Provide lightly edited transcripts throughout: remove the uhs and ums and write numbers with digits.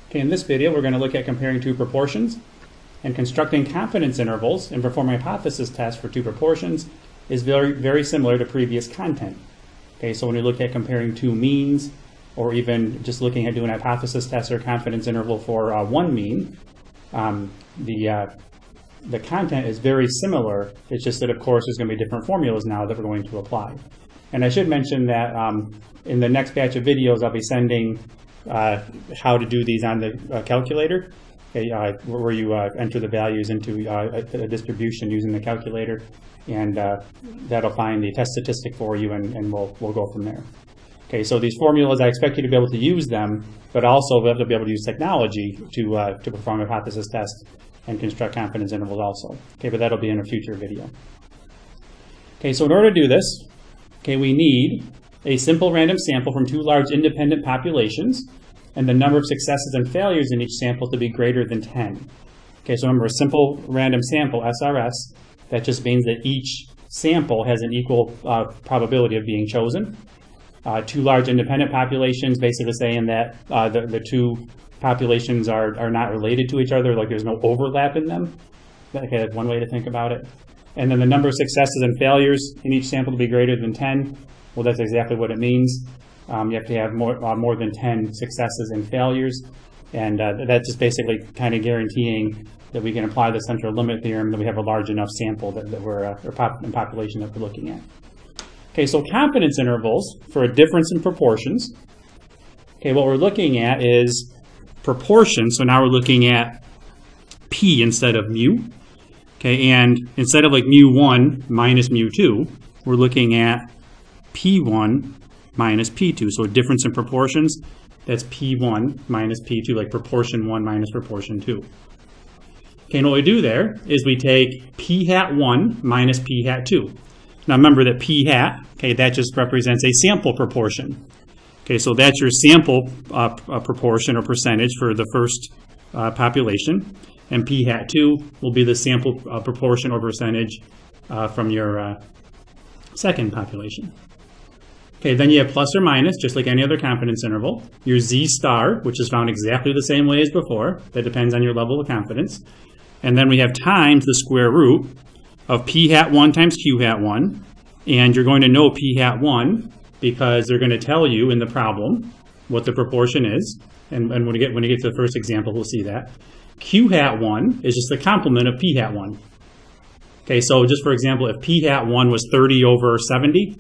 Okay, in this video, we're going to look at comparing two proportions, and constructing confidence intervals and performing hypothesis tests for two proportions is very similar to previous content. Okay, so when you look at comparing two means, or even just looking at doing a hypothesis test or confidence interval for one mean, the content is very similar. It's just that, of course, there's going to be different formulas now that we're going to apply. And I should mention that in the next batch of videos, I'll be sending how to do these on the calculator, okay, where you enter the values into a distribution using the calculator, and that'll find the test statistic for you, and we'll go from there. Okay, so these formulas, I expect you to be able to use them, but also we have to be able to use technology to perform a hypothesis test and construct confidence intervals also. Okay, but that'll be in a future video. Okay, so in order to do this, okay, we need a simple random sample from two large independent populations, and the number of successes and failures in each sample to be greater than 10. Okay, so remember, a simple random sample, SRS, that just means that each sample has an equal probability of being chosen. Two large independent populations, basically saying that the two populations are not related to each other, like there's no overlap in them. Okay, that's one way to think about it. And then the number of successes and failures in each sample to be greater than 10. Well, that's exactly what it means. You have to have more than 10 successes and failures. And that's just basically kind of guaranteeing that we can apply the central limit theorem, that we have a large enough sample that we're population that we're looking at. Okay, so confidence intervals for a difference in proportions. Okay, what we're looking at is proportion. So now we're looking at p instead of mu. Okay, and instead of like mu1 minus mu2, we're looking at p1 minus p2. So a difference in proportions, that's p1 minus p2, like proportion 1 minus proportion 2. Okay, and what we do there is we take p hat 1 minus p hat 2. Now remember that p hat, okay, that just represents a sample proportion. Okay, so that's your sample proportion or percentage for the first population. And p hat 2 will be the sample proportion or percentage from your second population. Okay, then you have plus or minus, just like any other confidence interval. Your z star, which is found exactly the same way as before. That depends on your level of confidence. And then we have times the square root of p hat 1 times q hat 1. And you're going to know p hat 1 because they're going to tell you in the problem what the proportion is. And when you get to the first example, we'll see that. Q hat 1 is just the complement of p hat 1. Okay, so just for example, if p hat 1 was 30 over 70,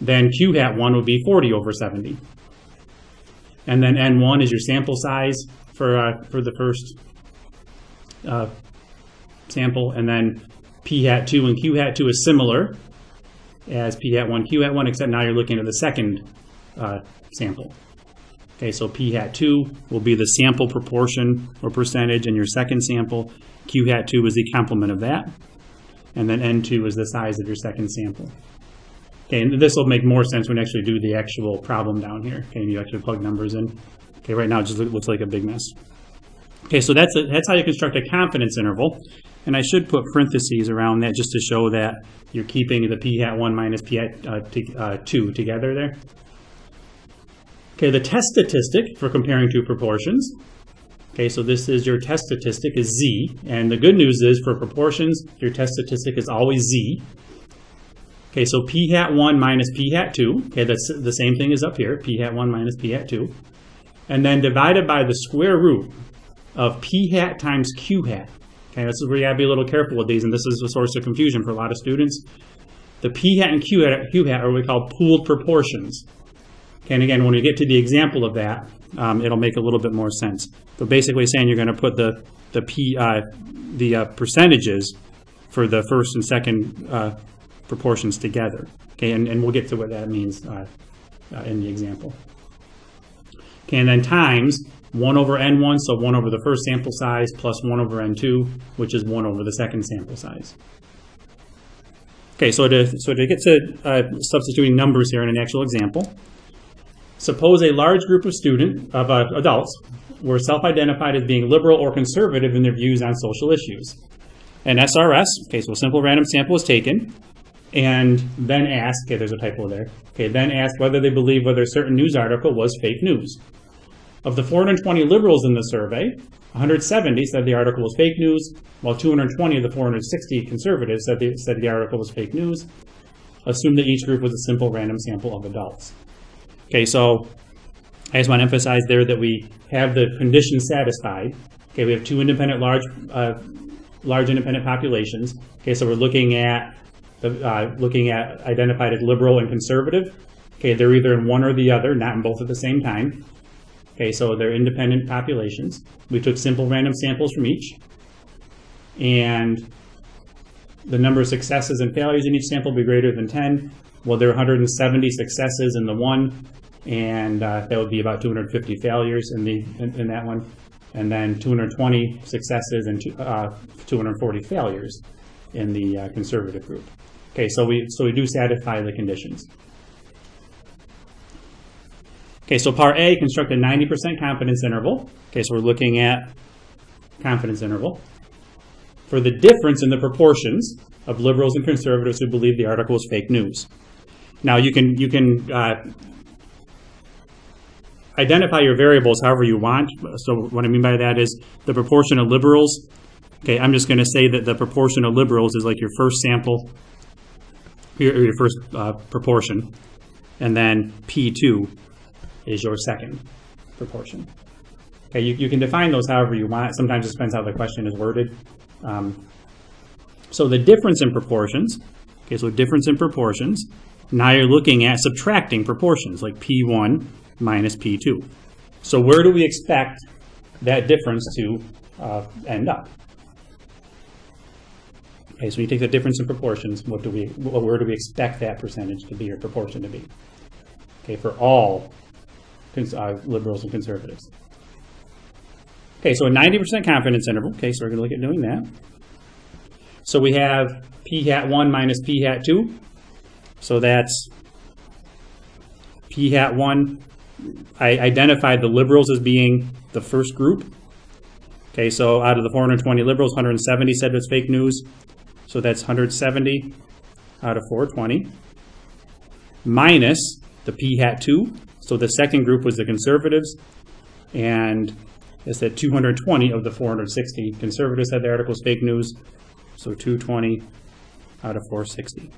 then q hat 1 would be 40 over 70. And then n1 is your sample size for the first sample. And then p hat 2 and q hat 2 is similar as p hat 1, q hat 1, except now you're looking at the second sample. Okay, so p hat 2 will be the sample proportion or percentage in your second sample. Q hat 2 is the complement of that. And then n2 is the size of your second sample. Okay, and this will make more sense when you actually do the actual problem down here. Okay, and you actually plug numbers in. Okay, right now it just looks like a big mess. Okay, so that's how you construct a confidence interval. And I should put parentheses around that just to show that you're keeping the p hat 1 minus p hat 2 together there. Okay, the test statistic for comparing two proportions. Okay, so this is your test statistic is z. And the good news is for proportions, your test statistic is always z. Okay, so p hat 1 minus p hat 2. Okay, that's the same thing as up here, p hat 1 minus p hat 2. And then divided by the square root of p hat times q hat. Okay, this is where you gotta be a little careful with these, and this is a source of confusion for a lot of students. The p hat and q hat are what we call pooled proportions. Okay, and again, when we get to the example of that, it'll make a little bit more sense. But basically saying you're going to put the percentages for the first and second proportions together. Okay, and we'll get to what that means in the example. Okay, and then times 1 over n1, so 1 over the first sample size, plus 1 over n2, which is 1 over the second sample size. Okay, so to get to substituting numbers here in an actual example, suppose a large group of adults were self-identified as being liberal or conservative in their views on social issues. And SRS, okay, so a simple random sample was taken, and then asked, okay, there's a typo there, okay, then asked whether they believe whether a certain news article was fake news. Of the 420 liberals in the survey, 170 said the article was fake news, while 220 of the 460 conservatives said the article was fake news. Assume that each group was a simple random sample of adults. Okay, so I just want to emphasize there that we have the condition satisfied. Okay, we have two independent large independent populations. Okay, so we're looking at identified as liberal and conservative. Okay, they're either in one or the other, not in both at the same time. Okay, so they're independent populations. We took simple random samples from each, and the number of successes and failures in each sample will be greater than 10. Well, there are 170 successes in the one, and that would be about 250 failures in that one, and then 220 successes and 240 failures in the conservative group. Okay, so we do satisfy the conditions. Okay, so part A, construct a 90% confidence interval. Okay, so we're looking at confidence interval for the difference in the proportions of liberals and conservatives who believe the article is fake news. Now you can identify your variables however you want. So what I mean by that is the proportion of liberals. Okay, I'm just going to say that the proportion of liberals is like your first sample, your first proportion, and then P2 is your second proportion. Okay, you can define those however you want. Sometimes it depends how the question is worded. So the difference in proportions, okay, so difference in proportions, now you're looking at subtracting proportions, like P1 minus P2. So where do we expect that difference to end up? Okay, so you take the difference in proportions, where do we expect that percentage to be, or proportion to be? Okay, for all liberals and conservatives. Okay, so a 90% confidence interval. Okay, so we're going to look at doing that. So we have P hat 1 minus P hat 2. So that's P hat 1. I identified the liberals as being the first group. Okay, so out of the 420 liberals, 170 said it's fake news. So that's 170 out of 420. Minus the P hat 2. So the second group was the conservatives, and it said 220 of the 460 conservatives said the article was fake news, so 220 out of 460.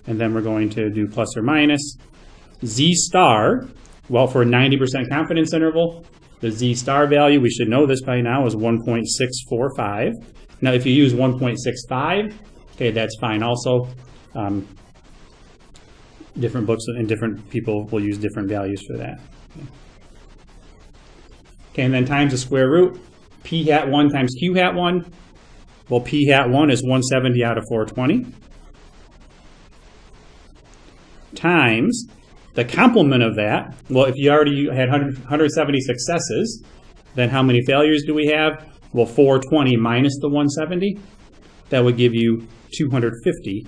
And then we're going to do plus or minus. Z star, well, for a 90% confidence interval, the Z star value, we should know this by now, is 1.645. Now, if you use 1.65, okay, that's fine also. Different books and different people will use different values for that. Okay, and then times the square root. P hat 1 times Q hat 1. Well, P hat 1 is 170 out of 420. Times the complement of that. Well, if you already had 170 successes, then how many failures do we have? Well, 420 minus the 170. That would give you 250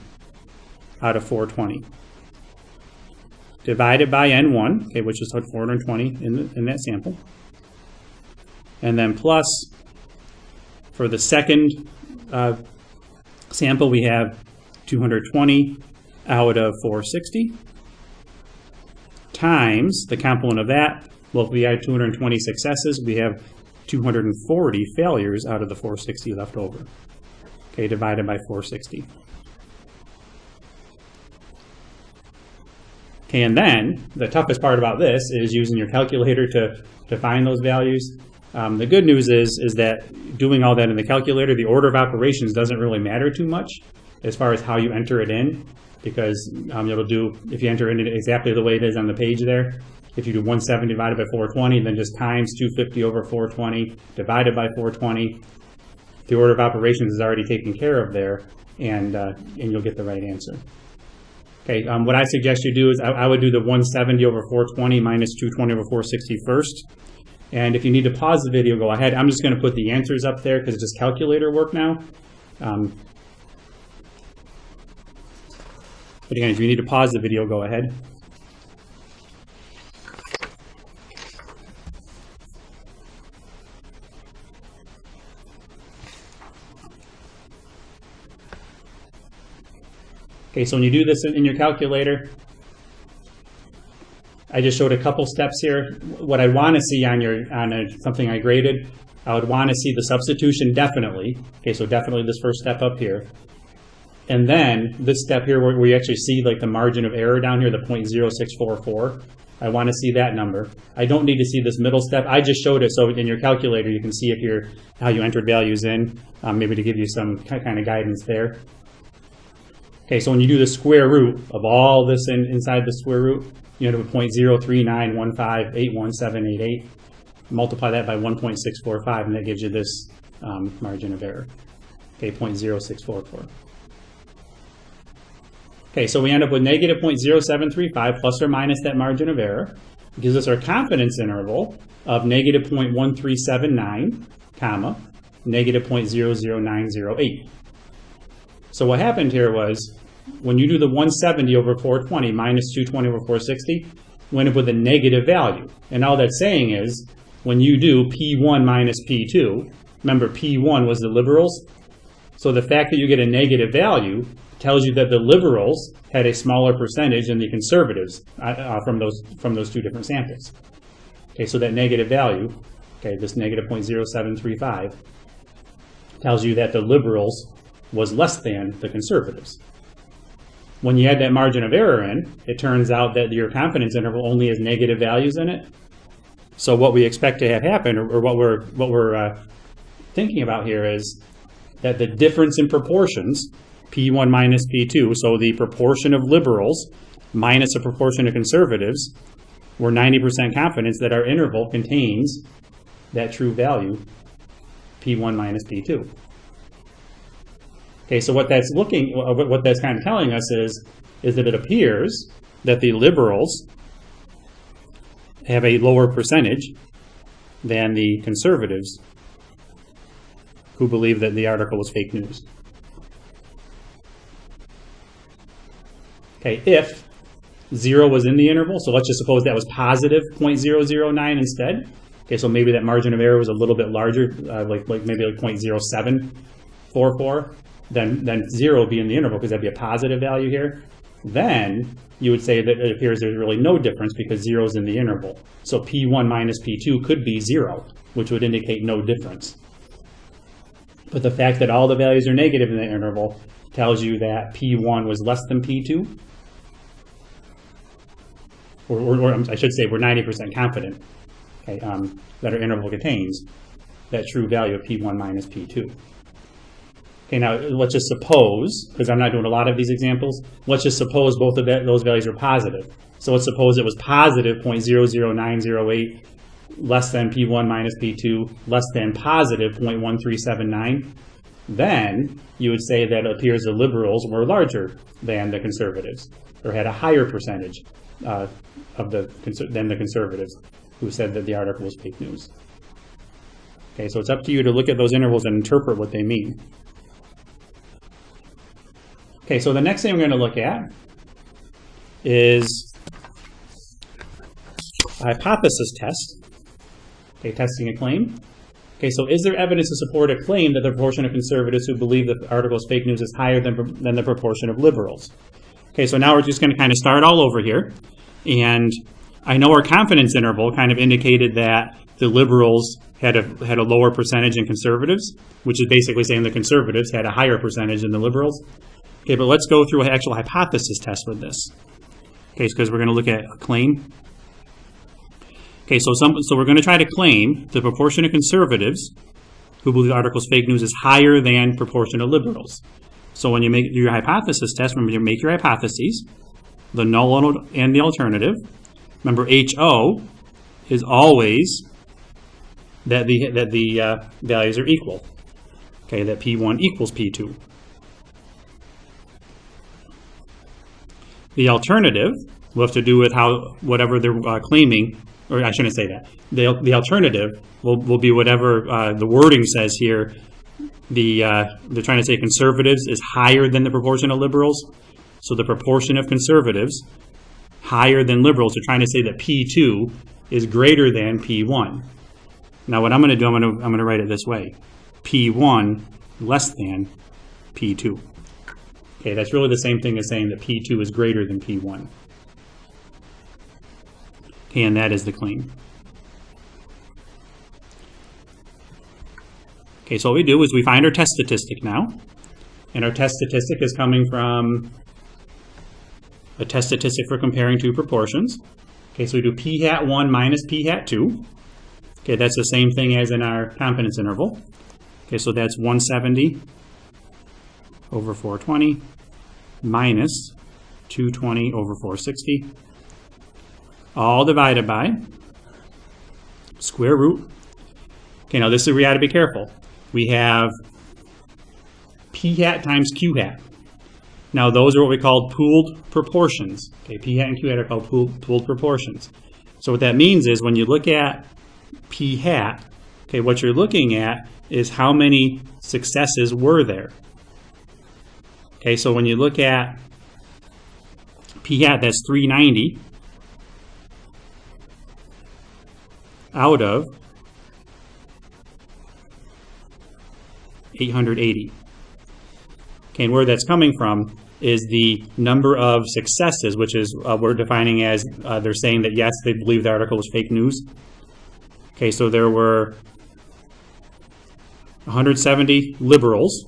out of 420. Divided by N1, okay, which is 420 in that sample. And then plus, for the second sample, we have 220 out of 460 times the complement of that. Well, if we had 220 successes, we have 240 failures out of the 460 left over. Okay, divided by 460. Okay, and then the toughest part about this is using your calculator to find those values. The good news is that doing all that in the calculator, the order of operations doesn't really matter too much as far as how you enter it in, because it'll do, if you enter it in exactly the way it is on the page there, if you do 170 divided by 420, then just times 250 over 420 divided by 420, the order of operations is already taken care of there, and you'll get the right answer. Okay, what I suggest you do is I would do the 170 over 420 minus 220 over 460 first. And if you need to pause the video, go ahead. I'm just going to put the answers up there because it's just calculator work now. But again, if you need to pause the video, go ahead. Okay, so when you do this in your calculator, I just showed a couple steps here. What I want to see on something I graded, I would want to see the substitution definitely. Okay, so definitely this first step up here. And then this step here where we actually see like the margin of error down here, the 0.0644. I want to see that number. I don't need to see this middle step. I just showed it so in your calculator you can see how you entered values in, maybe to give you some kind of guidance there. Okay, so when you do the square root of all this inside the square root, you end up with 0.03915817888. Multiply that by 1.645, and that gives you this margin of error. Okay, 0.0644. Okay, so we end up with negative 0.0735 plus or minus that margin of error. It gives us our confidence interval of negative 0.1379, comma, negative 0.00908. So what happened here was, when you do the 170 over 420 minus 220 over 460, we end up with a negative value. And all that's saying is, when you do P1 minus P2, remember P1 was the liberals, so the fact that you get a negative value tells you that the liberals had a smaller percentage than the conservatives from those two different samples. Okay, so that negative value, okay, this negative 0.0735, tells you that the liberals was less than the conservatives. When you add that margin of error in, it turns out that your confidence interval only has negative values in it. So what we expect to have happen, or what we're thinking about here, is that the difference in proportions, P1 minus P2, so the proportion of liberals minus a proportion of conservatives, we're 90% confidence that our interval contains that true value, P1 minus P2. Okay, so what that's kind of telling us is that it appears that the liberals have a lower percentage than the conservatives who believe that the article was fake news. Okay, if 0 was in the interval, so let's just suppose that was positive 0.009 instead. Okay, so maybe that margin of error was a little bit larger, like maybe like 0.0744. Then 0 would be in the interval because that'd be a positive value here. Then you would say that it appears there's really no difference because 0 is in the interval. So P1 minus P2 could be 0, which would indicate no difference. But the fact that all the values are negative in the interval tells you that P1 was less than P2. Or I should say we're 90% confident, okay, that our interval contains that true value of P1 minus P2. Okay, now let's just suppose, because I'm not doing a lot of these examples, let's just suppose both of those values are positive. So let's suppose it was positive 0.00908 less than P1 minus P2 less than positive 0.1379. Then you would say that it appears the liberals were larger than the conservatives, or had a higher percentage than the conservatives who said that the article was fake news. Okay, so it's up to you to look at those intervals and interpret what they mean. Okay, so the next thing we're going to look at is a hypothesis test. Okay, testing a claim. Okay, so is there evidence to support a claim that the proportion of conservatives who believe that the article is fake news is higher than the proportion of liberals? Okay, so now we're just going to kind of start all over here. And I know our confidence interval kind of indicated that the liberals had a lower percentage than conservatives, which is basically saying the conservatives had a higher percentage than the liberals. Okay, but let's go through an actual hypothesis test with this. Okay, because we're going to look at a claim. Okay, so we're going to try to claim the proportion of conservatives who believe the article is fake news is higher than proportion of liberals. So when you do your hypothesis test, remember you make your hypotheses, the null and the alternative. Remember, HO is always that the values are equal. Okay, that P1 equals P2. The alternative will have to do with whatever they're claiming, or I shouldn't say that. The alternative will be whatever the wording says here. They're trying to say conservatives is higher than the proportion of liberals. So the proportion of conservatives higher than liberals. They're trying to say that P2 is greater than P1. Now what I'm going to do, I'm going to write it this way. P1 less than P2. Okay, that's really the same thing as saying that P2 is greater than P1. Okay, and that is the claim. Okay, so what we do is we find our test statistic now. And our test statistic is coming from a test statistic for comparing two proportions. Okay, so we do p hat 1 minus p hat 2. Okay, that's the same thing as in our confidence interval. Okay, so that's 170 over 420 minus 220 over 460, all divided by square root. Okay, now this is where we got to be careful. We have p hat times q hat. Now those are what we call pooled proportions. Okay, p hat and q hat are called pooled proportions. So what that means is when you look at p hat, okay, what you're looking at is how many successes were there. Okay, so when you look at p hat, that's 390 out of 880. Okay, and where that's coming from is the number of successes, which is we're defining as they're saying that yes, they believe the article was fake news. Okay, so there were 170 liberals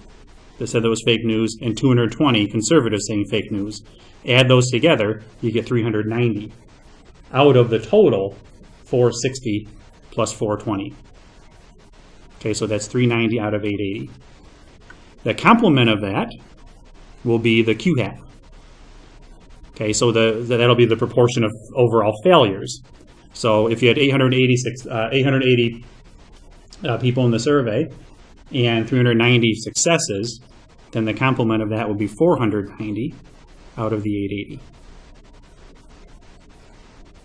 that said that was fake news and 220 conservatives saying fake news. Add those together, you get 390 out of the total 460 plus 420. Okay, so that's 390 out of 880. The complement of that will be the Q hat. Okay, so that'll be the proportion of overall failures. So if you had 880 people in the survey and 390 successes, then the complement of that would be 490 out of the 880.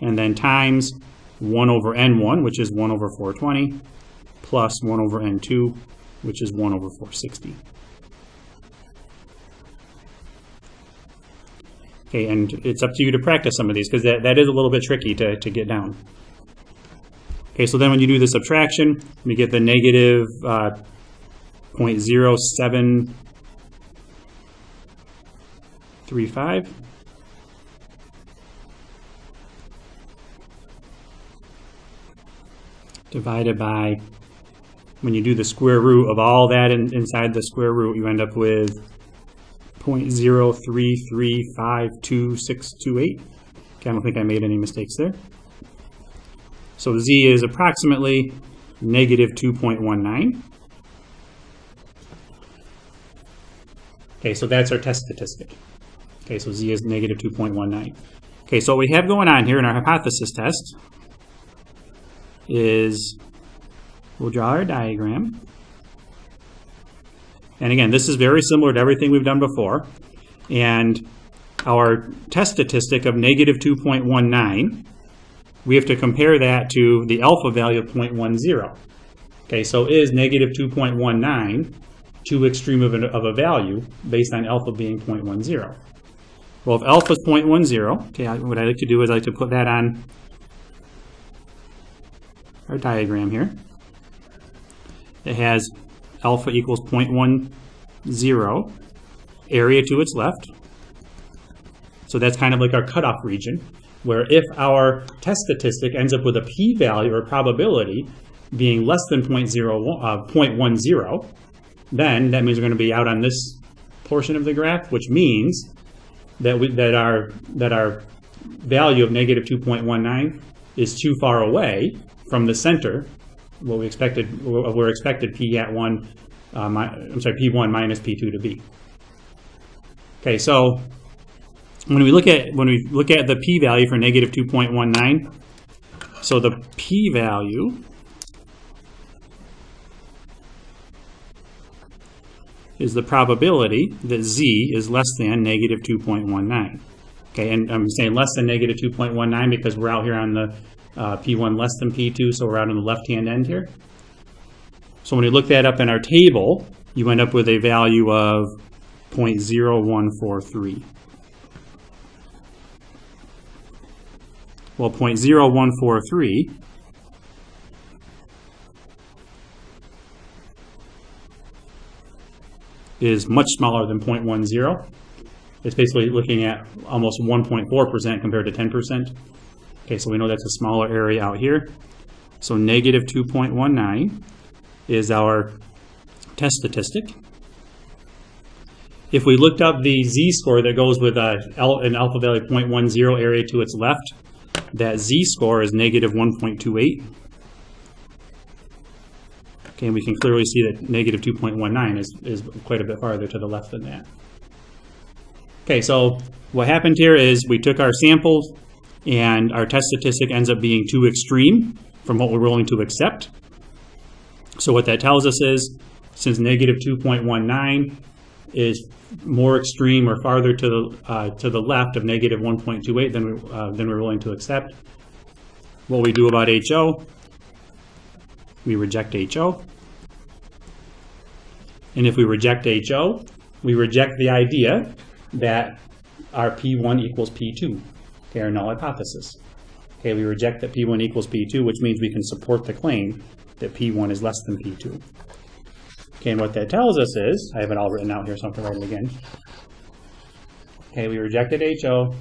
And then times 1 over n1, which is 1 over 420, plus 1 over n2, which is 1 over 460. Okay, and it's up to you to practice some of these, because that is a little bit tricky to get down. Okay, so then when you do the subtraction, we get the negative 0.0735 divided by, when you do the square root of all that inside the square root, you end up with 0.0335268. Okay, I don't think I made any mistakes there. So z is approximately negative 2.19. Okay, so that's our test statistic. Okay, so z is negative 2.19. Okay, so what we have going on here in our hypothesis test is we'll draw our diagram. And again, this is very similar to everything we've done before. And our test statistic of negative 2.19, we have to compare that to the alpha value of 0.10. Okay, so is negative 2.19 too extreme of a value based on alpha being 0.10? Well, if alpha is 0.10, okay, what I like to do is I like to put that on our diagram here. It has alpha equals 0.10, area to its left. So that's kind of like our cutoff region, where if our test statistic ends up with a p-value or probability being less than 0.10, then that means we're going to be out on this portion of the graph, which means that our value of negative 2.19 is too far away from the center. What we're expected p hat 1, p1 minus p2 to be. Okay, so when we look at the p-value for negative 2.19, so the p-value is the probability that z is less than negative 2.19. Okay, and I'm saying less than negative 2.19 because we're out here on the p1 less than p2, so we're out on the left-hand end here. So when you look that up in our table, you end up with a value of 0.0143. Well, 0.0143 is much smaller than 0.10. It's basically looking at almost 1.4% compared to 10%. Okay, so we know that's a smaller area out here. So negative 2.19 is our test statistic. If we looked up the z-score that goes with an alpha value 0.10 area to its left, that z-score is negative 1.28. Okay, and we can clearly see that negative 2.19 is quite a bit farther to the left than that. Okay, so what happened here is we took our samples and our test statistic ends up being too extreme from what we're willing to accept. So what that tells us is, since negative 2.19 is more extreme or farther to the left of negative 1.28 than we're willing to accept, what we do about HO, we reject HO. And if we reject HO, we reject the idea that our P1 equals P2, okay, our null hypothesis. Okay, we reject that P1 equals P2, which means we can support the claim that P1 is less than P2. Okay, and what that tells us is, I have it all written out here, so I have to write it again. Okay, we rejected HO.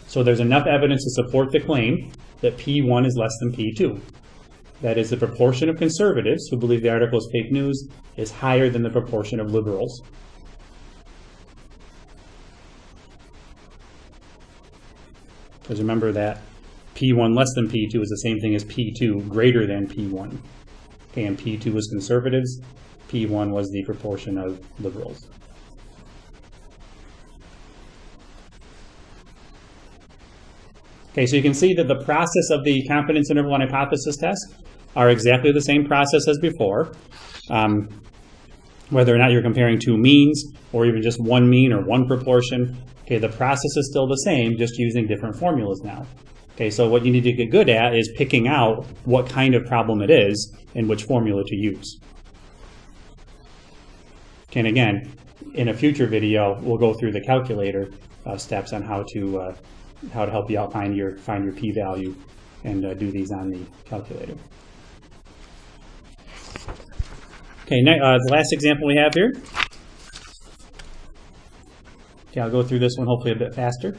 So there's enough evidence to support the claim that P1 is less than P2. That is, the proportion of conservatives who believe the article is fake news is higher than the proportion of liberals. Because remember that P1 less than P2 is the same thing as P2 greater than P1. Okay, and P2 was conservatives, P1 was the proportion of liberals. Okay, so you can see that the process of the confidence interval and hypothesis test are exactly the same process as before. Whether or not you're comparing two means or even just one mean or one proportion, okay, the process is still the same, just using different formulas now. Okay, so what you need to get good at is picking out what kind of problem it is and which formula to use. Okay, and again, in a future video, we'll go through the calculator steps on how to help you out find your p-value and do these on the calculator. Okay, the last example we have here. Okay, I'll go through this one hopefully a bit faster.